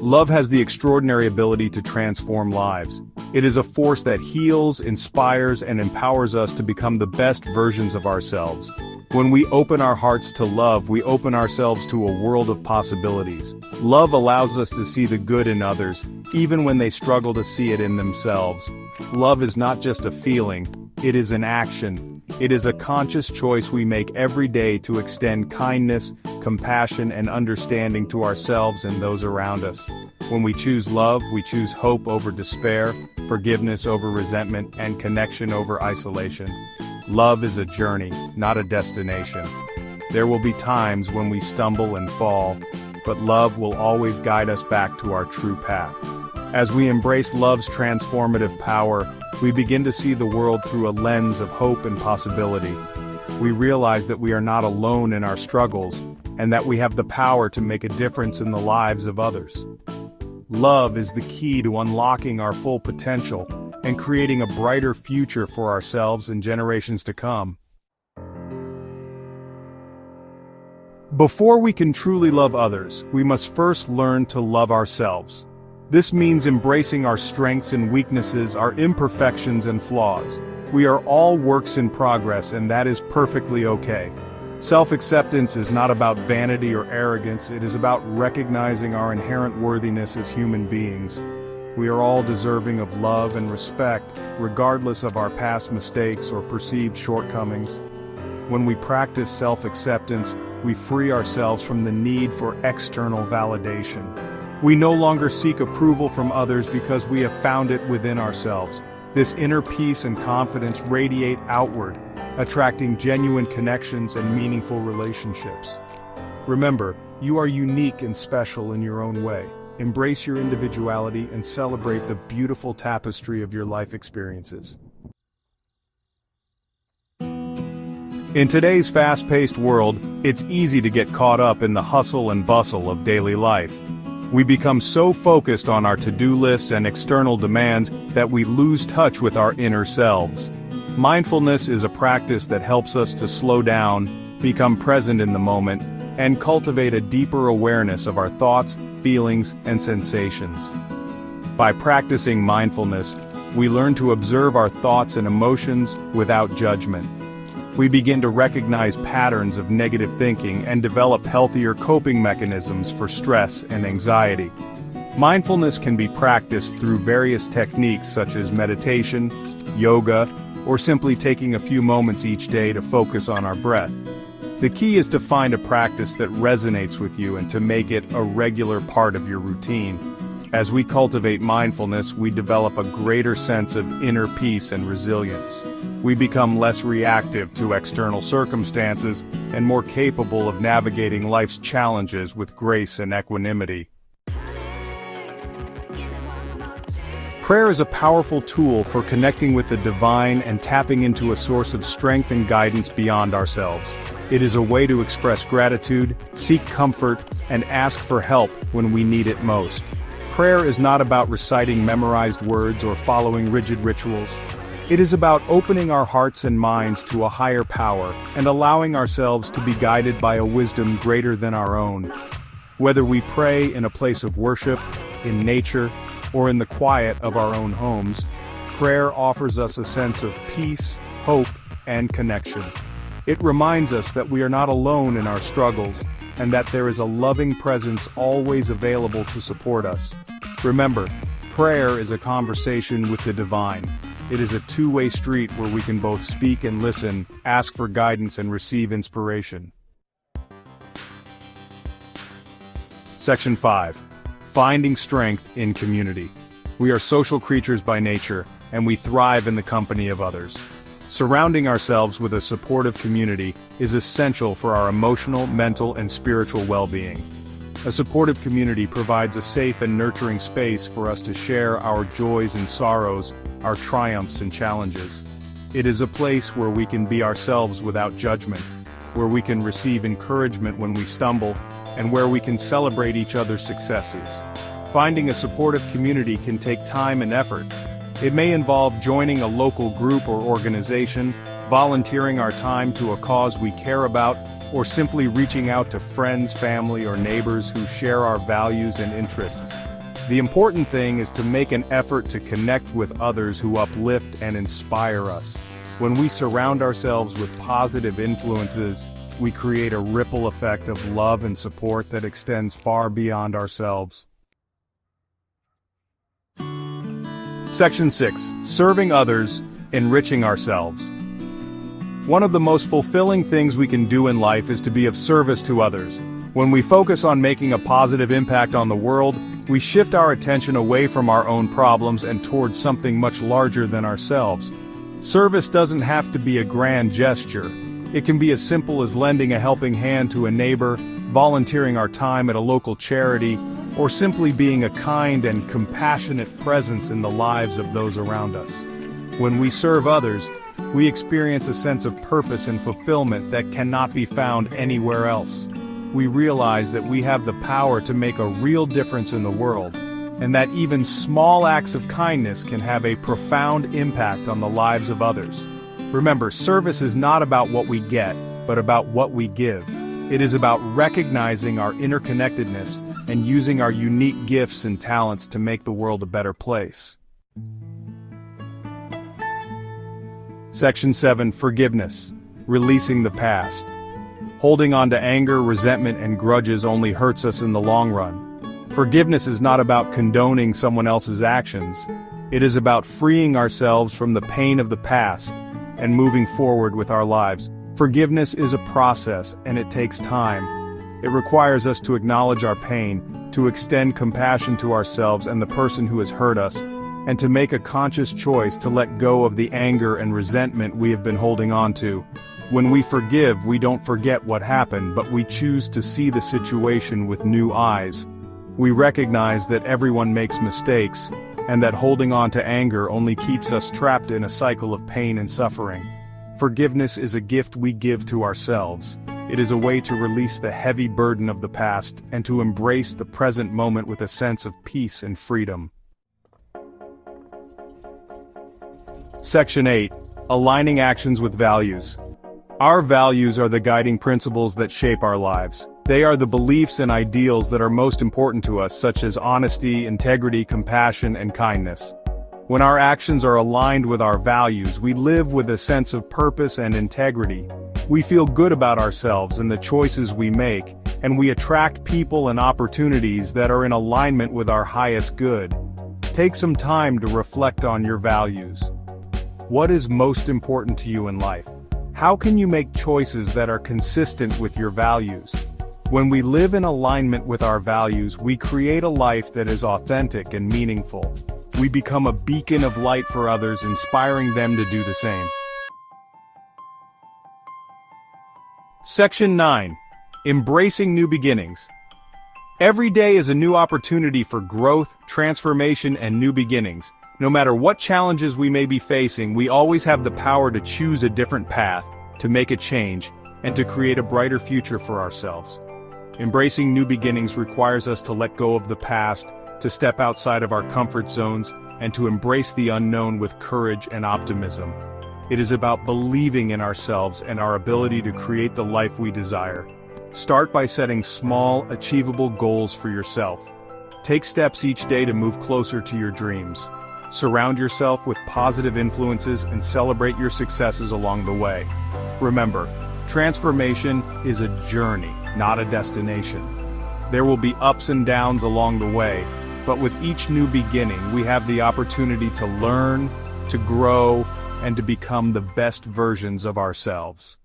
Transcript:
Love has the extraordinary ability to transform lives. It is a force that heals, inspires, and empowers us to become the best versions of ourselves. When we open our hearts to love, we open ourselves to a world of possibilities. Love allows us to see the good in others, even when they struggle to see it in themselves. Love is not just a feeling, it is an action. It is a conscious choice we make every day to extend kindness, compassion, and understanding to ourselves and those around us. When we choose love, we choose hope over despair, forgiveness over resentment, and connection over isolation. Love is a journey, not a destination. There will be times when we stumble and fall, but love will always guide us back to our true path. As we embrace love's transformative power, we begin to see the world through a lens of hope and possibility. We realize that we are not alone in our struggles, and that we have the power to make a difference in the lives of others. Love is the key to unlocking our full potential and creating a brighter future for ourselves and generations to come. Before we can truly love others, we must first learn to love ourselves. This means embracing our strengths and weaknesses, our imperfections and flaws. We are all works in progress, and that is perfectly okay. Self-acceptance is not about vanity or arrogance, it is about recognizing our inherent worthiness as human beings. We are all deserving of love and respect, regardless of our past mistakes or perceived shortcomings. When we practice self-acceptance, we free ourselves from the need for external validation. We no longer seek approval from others because we have found it within ourselves. This inner peace and confidence radiate outward, attracting genuine connections and meaningful relationships. Remember, you are unique and special in your own way. Embrace your individuality and celebrate the beautiful tapestry of your life experiences. In today's fast-paced world, it's easy to get caught up in the hustle and bustle of daily life. We become so focused on our to-do lists and external demands that we lose touch with our inner selves. Mindfulness is a practice that helps us to slow down, become present in the moment, and cultivate a deeper awareness of our thoughts, feelings, and sensations. By practicing mindfulness, we learn to observe our thoughts and emotions without judgment. We begin to recognize patterns of negative thinking and develop healthier coping mechanisms for stress and anxiety. Mindfulness can be practiced through various techniques such as meditation, yoga, or simply taking a few moments each day to focus on our breath. The key is to find a practice that resonates with you and to make it a regular part of your routine. As we cultivate mindfulness, we develop a greater sense of inner peace and resilience. We become less reactive to external circumstances and more capable of navigating life's challenges with grace and equanimity. Prayer is a powerful tool for connecting with the divine and tapping into a source of strength and guidance beyond ourselves. It is a way to express gratitude, seek comfort, and ask for help when we need it most. Prayer is not about reciting memorized words or following rigid rituals. It is about opening our hearts and minds to a higher power and allowing ourselves to be guided by a wisdom greater than our own. Whether we pray in a place of worship, in nature, or in the quiet of our own homes, prayer offers us a sense of peace, hope, and connection. It reminds us that we are not alone in our struggles, and that there is a loving presence always available to support us. Remember, prayer is a conversation with the divine. It is a two-way street where we can both speak and listen, ask for guidance and receive inspiration. Section 5. Finding strength in community. We are social creatures by nature, and we thrive in the company of others. Surrounding ourselves with a supportive community is essential for our emotional, mental, and spiritual well-being. A supportive community provides a safe and nurturing space for us to share our joys and sorrows, our triumphs and challenges. It is a place where we can be ourselves without judgment, where we can receive encouragement when we stumble, and where we can celebrate each other's successes. Finding a supportive community can take time and effort. It may involve joining a local group or organization, volunteering our time to a cause we care about, or simply reaching out to friends, family, or neighbors who share our values and interests. The important thing is to make an effort to connect with others who uplift and inspire us. When we surround ourselves with positive influences, we create a ripple effect of love and support that extends far beyond ourselves. Section 6. Serving others, enriching ourselves. One of the most fulfilling things we can do in life is to be of service to others. When we focus on making a positive impact on the world, we shift our attention away from our own problems and towards something much larger than ourselves. Service doesn't have to be a grand gesture. It can be as simple as lending a helping hand to a neighbor, volunteering our time at a local charity, or simply being a kind and compassionate presence in the lives of those around us. When we serve others, we experience a sense of purpose and fulfillment that cannot be found anywhere else. We realize that we have the power to make a real difference in the world, and that even small acts of kindness can have a profound impact on the lives of others. Remember, service is not about what we get, but about what we give. It is about recognizing our interconnectedness and using our unique gifts and talents to make the world a better place. Section 7. Forgiveness. Releasing the past. Holding on to anger, resentment, and grudges only hurts us in the long run. Forgiveness is not about condoning someone else's actions. It is about freeing ourselves from the pain of the past and moving forward with our lives. Forgiveness is a process, and it takes time. It requires us to acknowledge our pain, to extend compassion to ourselves and the person who has hurt us, and to make a conscious choice to let go of the anger and resentment we have been holding on to. When we forgive, we don't forget what happened, but we choose to see the situation with new eyes. We recognize that everyone makes mistakes, and that holding on to anger only keeps us trapped in a cycle of pain and suffering. Forgiveness is a gift we give to ourselves. It is a way to release the heavy burden of the past and to embrace the present moment with a sense of peace and freedom. Section 8. Aligning actions with values. Our values are the guiding principles that shape our lives. They are the beliefs and ideals that are most important to us, such as honesty, integrity, compassion, and kindness. When our actions are aligned with our values, we live with a sense of purpose and integrity. We feel good about ourselves and the choices we make, and we attract people and opportunities that are in alignment with our highest good. Take some time to reflect on your values. What is most important to you in life? How can you make choices that are consistent with your values? When we live in alignment with our values, we create a life that is authentic and meaningful. We become a beacon of light for others, inspiring them to do the same. Section 9. Embracing new beginnings. Every day is a new opportunity for growth, transformation, and new beginnings. No matter what challenges we may be facing, we always have the power to choose a different path, to make a change, and to create a brighter future for ourselves. Embracing new beginnings requires us to let go of the past, to step outside of our comfort zones, and to embrace the unknown with courage and optimism. It is about believing in ourselves and our ability to create the life we desire. Start by setting small, achievable goals for yourself. Take steps each day to move closer to your dreams. Surround yourself with positive influences and celebrate your successes along the way. Remember, transformation is a journey, not a destination. There will be ups and downs along the way, but with each new beginning, we have the opportunity to learn, to grow, and to become the best versions of ourselves.